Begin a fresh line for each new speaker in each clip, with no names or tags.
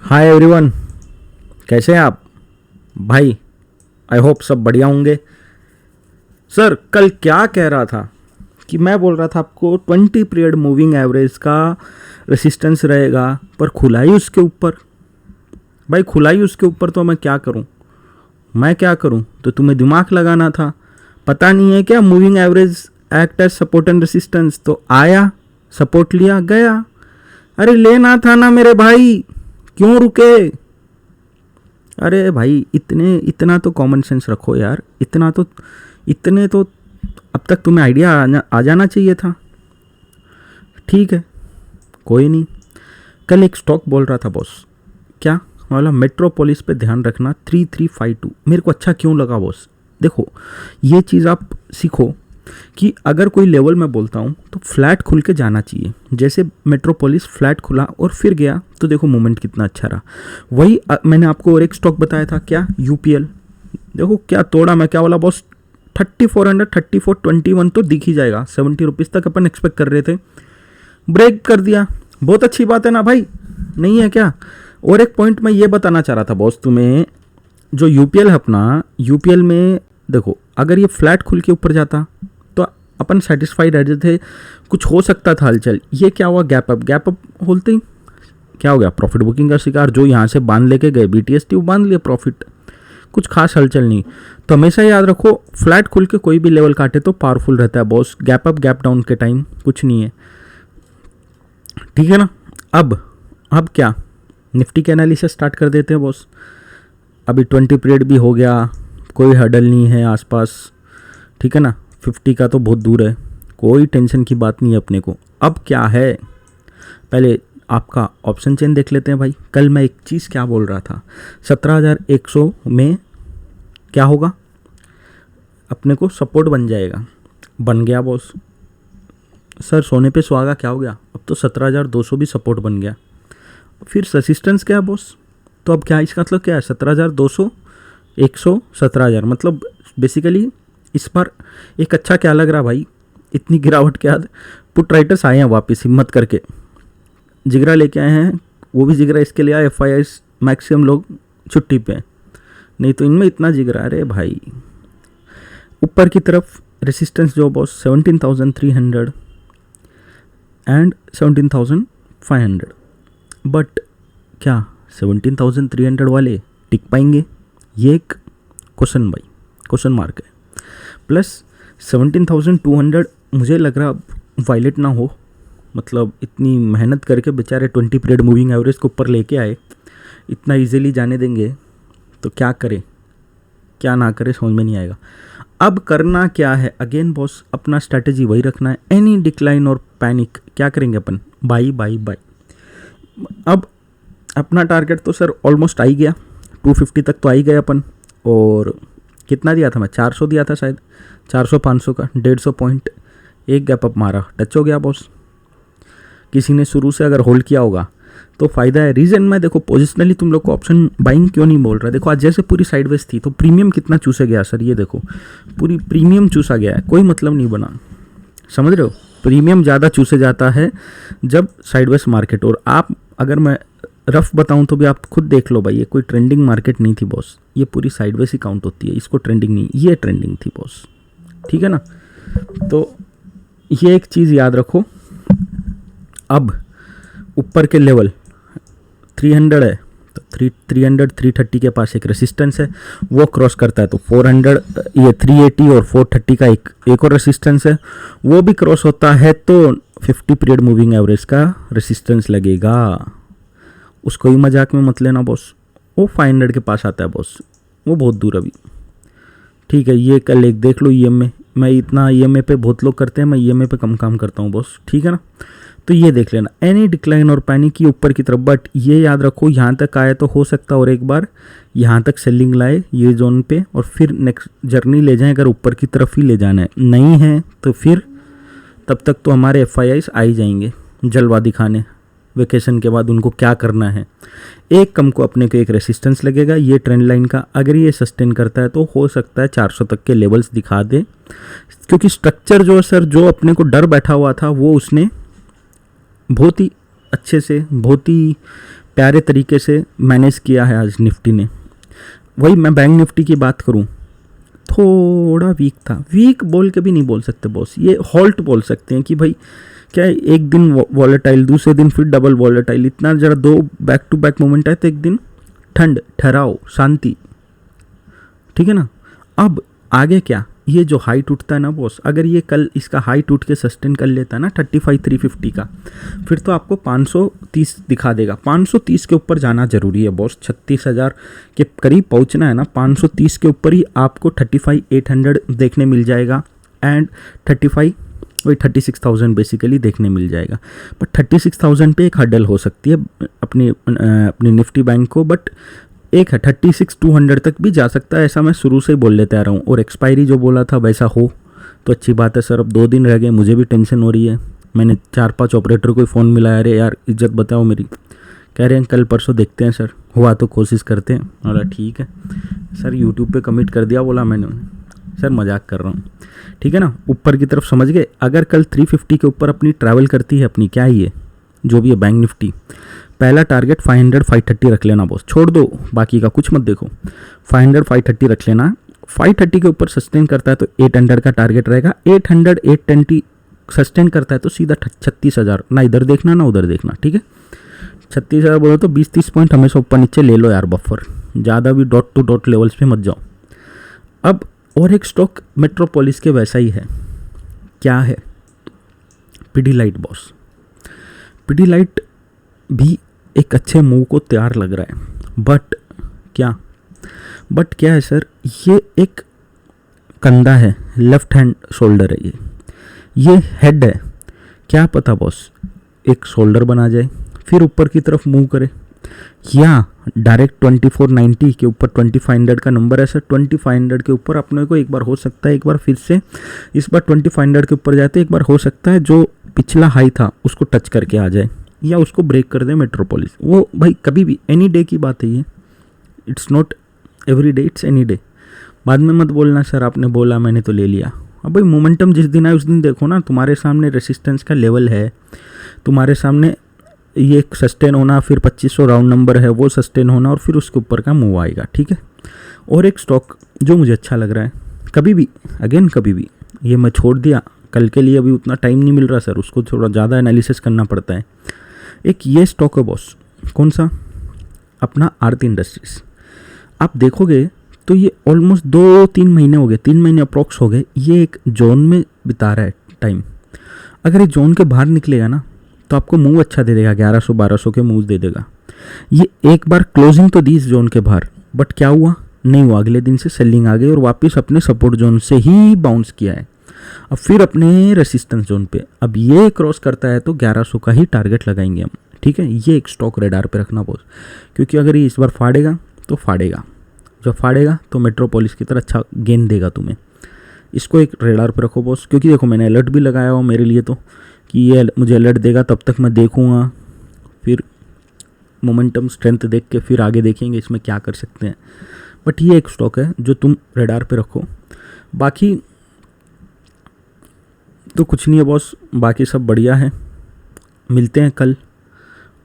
Hi everyone, कैसे हैं आप भाई। आई होप सब बढ़िया होंगे। सर कल क्या कह रहा था कि मैं बोल रहा था आपको 20 पीरियड मूविंग एवरेज का रेसिस्टेंस रहेगा, पर खुलाई उसके ऊपर। भाई खुलाई उसके ऊपर तो मैं क्या करूं, मैं क्या करूं? तो तुम्हें दिमाग लगाना था। पता नहीं है क्या moving average act as support and resistance? तो आया, सपोर्ट लिया, गया। अरे लेना था ना मेरे भाई, क्यों रुके? अरे भाई इतना तो कॉमन सेंस रखो यार। इतने तो अब तक तुम्हें आइडिया आ जाना चाहिए था। ठीक है, कोई नहीं। कल एक स्टॉक बोल रहा था बॉस, क्या बोला? मेट्रोपोलिस पे ध्यान रखना 3352। मेरे को अच्छा क्यों लगा बॉस? देखो, ये चीज़ आप सीखो कि अगर कोई लेवल मैं बोलता हूँ तो फ्लैट खुल के जाना चाहिए। जैसे मेट्रोपोलिस फ्लैट खुला और फिर गया तो देखो मूवमेंट कितना अच्छा रहा। वही मैंने आपको और एक स्टॉक बताया था, क्या? यूपीएल। देखो क्या तोड़ा मैं, क्या बोला बॉस? 3400 3421 तो दिख ही जाएगा। 70 रुपीज़ तक अपन एक्सपेक्ट कर रहे थे, ब्रेक कर दिया। बहुत अच्छी बात है ना भाई, नहीं है क्या? और एक पॉइंट मैं ये बताना चाह रहा था बॉस तुम्हें, जो यूपीएल है अपना, यूपीएल में देखो अगर ये फ्लैट खुल के ऊपर जाता तो अपन सेटिस्फाइड रहते थे, कुछ हो सकता था हलचल। ये क्या हुआ? गैप अप होलते ही क्या हो गया? प्रॉफिट बुकिंग का शिकार। जो यहाँ से बांध लेके गए बीटीएसटी, वो बांध लिया प्रॉफिट, कुछ खास हलचल नहीं। तो हमेशा याद रखो, फ्लैट खुल के कोई भी लेवल काटे तो पावरफुल रहता है boss. Gap up gap down के टाइम कुछ नहीं है, ठीक है ना? अब क्या, निफ्टी के एनालिसिस स्टार्ट कर देते हैं बॉस। अभी 20 पीरियड भी हो गया, कोई हर्डल नहीं है आसपास, ठीक है ना? 50 का तो बहुत दूर है, कोई टेंशन की बात नहीं है अपने को। अब क्या है, पहले आपका ऑप्शन चेन देख लेते हैं भाई। कल मैं एक चीज़ क्या बोल रहा था, 17,100 में क्या होगा? अपने को सपोर्ट बन जाएगा। बन गया बॉस। सर सोने पे सुहागा क्या हो गया? अब तो 17,200 भी सपोर्ट बन गया। फिर रेसिस्टेंस क्या है बॉस? तो अब क्या इसका मतलब क्या है? 17,200, 100, 17,000। मतलब बेसिकली इस बार एक अच्छा क्या लग रहा भाई, इतनी गिरावट के बाद पुट राइटर्स आए हैं वापस हिम्मत करके, जिगरा लेके आए हैं। वो भी जिगरा इसके लिए आए, FII मैक्सिमम लोग छुट्टी पे हैं, नहीं तो इनमें इतना जिगरा। अरे भाई ऊपर की तरफ रेसिस्टेंस जो बॉस 17,300 एंड 17,500। बट क्या 17,300 वाले टिक पाएंगे? ये एक क्वेश्चन भाई, क्वेश्चन मार्क है। प्लस 17,200 मुझे लग रहा वायलेट ना हो। मतलब इतनी मेहनत करके बेचारे 20 पीरियड मूविंग एवरेज को ऊपर लेके आए, इतना इजीली जाने देंगे तो क्या करे क्या ना करे समझ में नहीं आएगा। अब करना क्या है अगेन बॉस, अपना स्ट्रैटेजी वही रखना है। एनी डिक्लाइन और पैनिक क्या करेंगे अपन? By by by. अब अपना टारगेट तो सर ऑलमोस्ट आ ही गया, 250 तक तो आ ही गए अपन। और कितना दिया था मैं? 400 दिया था शायद, 400 500 का 150 पॉइंट। एक गैप अप मारा, टच हो गया बॉस। किसी ने शुरू से अगर होल्ड किया होगा तो फ़ायदा है। रीज़न मैं देखो पोजिशनली तुम लोग को ऑप्शन बाइंग क्यों नहीं बोल रहा। देखो आज जैसे पूरी साइडवेज थी तो प्रीमियम कितना चूसे गया सर, ये देखो पूरी प्रीमियम चूसा गया है, कोई मतलब नहीं बना। समझ रहे हो? प्रीमियम ज़्यादा चूसे जाता है जब साइडवेज मार्केट। और आप अगर मैं रफ बताऊं तो भी आप खुद देख लो भाई, ये कोई ट्रेंडिंग मार्केट नहीं थी बॉस, ये पूरी साइडवेज ही काउंट होती है, इसको ट्रेंडिंग नहीं, ये ट्रेंडिंग थी बॉस, ठीक है ना? तो ये एक चीज़ याद रखो। अब ऊपर के लेवल 300 है तो 300 330 के पास एक रेसिस्टेंस है, वो क्रॉस करता है तो 400, ये 380 और 430 का एक और रेसिस्टेंस है, वो भी क्रॉस होता है तो 50 पीरियड मूविंग एवरेज का रेसिस्टेंस लगेगा। उसको ही मजाक में मत लेना बॉस। वो 500 के पास आता है बॉस, वो बहुत दूर अभी, ठीक है? ये कल एक देख लो EMA, मैं इतना EMA पे बहुत लोग करते हैं, मैं EMA पे कम काम करता हूँ बॉस, ठीक है ना? तो ये देख लेना, एनी डिक्लाइन और पैनिक की ऊपर की तरफ। बट ये याद रखो यहाँ तक आए तो हो सकता है और एक बार यहाँ तक सेलिंग लाए ये जोन पे, और फिर नेक्स्ट जर्नी ले जाएं अगर ऊपर की तरफ ही ले जाना है। नहीं है तो फिर तब तक तो हमारे FIIs आ ही जाएंगे जलवा दिखाने, वेकेशन के बाद उनको क्या करना है। एक कम को अपने को एक रेसिस्टेंस लगेगा ये ट्रेंड लाइन का, अगर ये सस्टेन करता है तो हो सकता है 400 तक के लेवल्स दिखा दे, क्योंकि स्ट्रक्चर जो सर जो अपने को डर बैठा हुआ था वो उसने बहुत ही अच्छे से, बहुत ही प्यारे तरीके से मैनेज किया है आज निफ्टी ने। वही मैं बैंक निफ्टी की बात करूं, थोड़ा वीक था, वीक बोल के भी नहीं बोल सकते बॉस, ये हॉल्ट बोल सकते हैं कि भाई क्या है, एक दिन वॉलेटाइल, दूसरे दिन फिर डबल वॉलेटाइल, इतना जरा दो बैक टू बैक मोमेंट है तो एक दिन ठंड, ठहराव, शांति, ठीक है ना। अब आगे क्या, ये जो हाई टूटता है ना बॉस, अगर ये कल इसका हाई टूट के सस्टेन कर लेता है ना 35,350 का, फिर तो आपको 530 दिखा देगा। 530 के ऊपर जाना जरूरी है बॉस, 36,000 के करीब पहुंचना है ना, 530 के ऊपर ही आपको 35,800 देखने मिल जाएगा एंड 36,000 बेसिकली देखने मिल जाएगा। बट 36,000 पे एक हर्डल हो सकती है अपनी निफ्टी बैंक को, बट एक है 36,200 तक भी जा सकता है, ऐसा मैं शुरू से ही बोल लेते आ रहा हूँ। और एक्सपायरी जो बोला था वैसा हो तो अच्छी बात है सर। अब 2 दिन रह गए, मुझे भी टेंशन हो रही है। मैंने 4-5 ऑपरेटर को फ़ोन मिलाया, अरे यार इज्जत बताओ मेरी, कह रहे हैं कल परसों देखते हैं सर, हुआ तो कोशिश करते हैं। बोला ठीक है सर, यूट्यूब पे कमिट कर दिया, बोला मैंने सर मजाक कर रहा हूँ, ठीक है ना। ऊपर की तरफ समझ गए, अगर कल 350 के ऊपर अपनी ट्रैवल करती है, अपनी क्या ही है जो भी है बैंक निफ्टी, पहला टारगेट 500-530 रख लेना बॉस, छोड़ दो बाकी का कुछ मत देखो, 500-530 रख लेना। 530 के ऊपर सस्टेन करता है तो 800 का टारगेट रहेगा, 800-820 सस्टेन करता है तो सीधा 36,000, ना इधर देखना ना उधर देखना, ठीक है। 36,000 बोलो तो 20-30 पॉइंट हमेशा ऊपर नीचे ले लो यार बफर, ज़्यादा भी डॉट टू डॉट लेवल्स पे मत जाओ। अब और एक स्टॉक मेट्रोपोलिस के वैसा ही है, क्या है, पिडीलाइट बॉस। पिडीलाइट भी एक अच्छे मूव को तैयार लग रहा है, बट क्या है सर, ये एक कंधा है, लेफ्ट हैंड शोल्डर है, ये हेड है, क्या पता बॉस एक शोल्डर बना जाए फिर ऊपर की तरफ मूव करे, या डायरेक्ट 2490 के ऊपर 2500 का नंबर है सर, 2500 के ऊपर अपने को एक बार हो सकता है, एक बार फिर से इस बार 2500 के ऊपर जाते, एक बार हो सकता है जो पिछला हाई था उसको टच करके आ जाए या उसको ब्रेक कर दे मेट्रोपोलिस। वो भाई कभी भी एनी डे की बात है ये, it's not every day, it's any day. बाद में मत बोलना सर आपने बोला मैंने तो ले लिया। अब भाई मोमेंटम जिस दिन आए उस दिन देखो ना, तुम्हारे सामने रेसिस्टेंस का लेवल है, तुम्हारे सामने ये सस्टेन होना, फिर 2500 राउंड नंबर है वो सस्टेन होना, और फिर उसके ऊपर का मूव आएगा, ठीक है। और एक स्टॉक जो मुझे अच्छा लग रहा है, कभी भी ये मैं छोड़ दिया कल के लिए, अभी उतना टाइम नहीं मिल रहा सर, उसको थोड़ा ज़्यादा एनालिसिस करना पड़ता है। एक ये स्टॉक है बॉस, कौन सा, अपना आरती इंडस्ट्रीज। आप देखोगे तो ये ऑलमोस्ट 2-3 महीने हो गए, 3 महीने अप्रॉक्स हो गए, ये एक जोन में बिता रहा है टाइम। अगर ये जोन के बाहर निकलेगा ना तो आपको मूव अच्छा दे देगा, 1100-1200 के मूव दे देगा। ये एक बार क्लोजिंग तो दी इस जोन के बाहर, बट क्या हुआ, नहीं हुआ, अगले दिन से सेलिंग आ गई और वापस अपने सपोर्ट जोन से ही बाउंस किया है, अब फिर अपने रेसिस्टेंस जोन पे। अब ये क्रॉस करता है तो 1100 का ही टारगेट लगाएंगे हम, ठीक है। ये एक स्टॉक रेडार पे रखना बॉस, क्योंकि अगर ये इस बार फाड़ेगा तो फाड़ेगा, जब फाड़ेगा तो मेट्रोपोलिस की तरह अच्छा गेन देगा तुम्हें। इसको एक रेडार पे रखो बॉस, क्योंकि देखो मैंने अलर्ट भी लगाया हुआ मेरे लिए तो, कि ये मुझे अलर्ट देगा तब तक मैं देखूँगा, फिर मोमेंटम स्ट्रेंथ देख के फिर आगे देखेंगे इसमें क्या कर सकते हैं। बट ये एक स्टॉक है जो तुम रेडार पे रखो, बाकी तो कुछ नहीं है बॉस, बाकी सब बढ़िया है। मिलते हैं कल,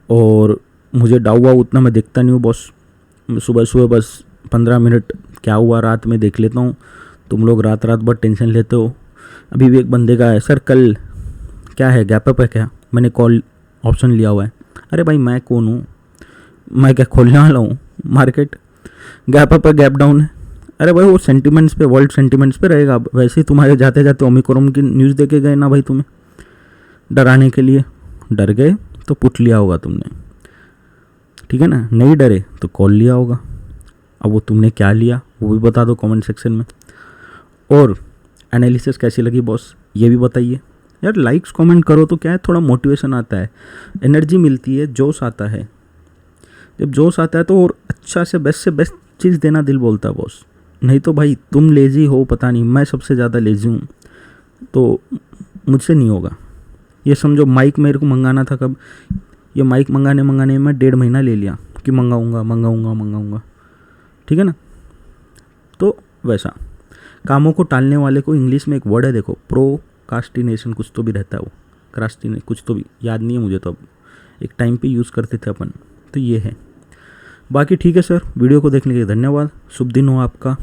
और मुझे डाउ हुआ उतना मैं देखता नहीं हूँ बॉस, सुबह सुबह बस 15 मिनट क्या हुआ रात में देख लेता हूँ। तुम लोग रात भर टेंशन लेते हो। अभी भी एक बंदे का है, सर कल क्या है, गैप अप है क्या, मैंने कॉल ऑप्शन लिया हुआ है। अरे भाई मैं कौन हूँ, मैं क्या खोलने वाला हूँ मार्केट, गैप अप है गैप डाउन है। अरे भाई वो सेंटिमेंट्स पे, वर्ल्ड सेंटिमेंट्स पे रहेगा। वैसे ही तुम्हारे जाते जाते ओमिक्रॉन की न्यूज़ दे के गए ना भाई, तुम्हें डराने के लिए, डर गए तो पुट लिया होगा तुमने, ठीक है ना, नहीं डरे तो कॉल लिया होगा। अब वो तुमने क्या लिया वो भी बता दो कमेंट सेक्शन में, और एनालिसिस कैसी लगी बॉस ये भी बताइए यार। लाइक्स कमेंट करो तो क्या है, थोड़ा मोटिवेशन आता है, एनर्जी मिलती है, जोश आता है। जब जोश आता है तो और अच्छा से बेस्ट चीज़ देना दिल बोलता है बॉस। नहीं तो भाई तुम लेज़ी हो, पता नहीं, मैं सबसे ज़्यादा लेज़ी हूँ तो मुझसे नहीं होगा। ये समझो माइक मेरे को मंगाना था, कब ये माइक मंगाने में 1.5 महीना ले लिया कि मंगाऊंगा, ठीक है ना। तो वैसा कामों को टालने वाले को इंग्लिश में एक वर्ड है देखो, प्रोकास्टिनेशन कुछ तो भी रहता है, वो क्रास्टिने कुछ तो भी याद नहीं है मुझे, तो अब एक टाइम पे यूज़ करते थे अपन, तो ये है। बाकी ठीक है सर, वीडियो को देखने के लिए धन्यवाद। शुभ दिन हो आपका।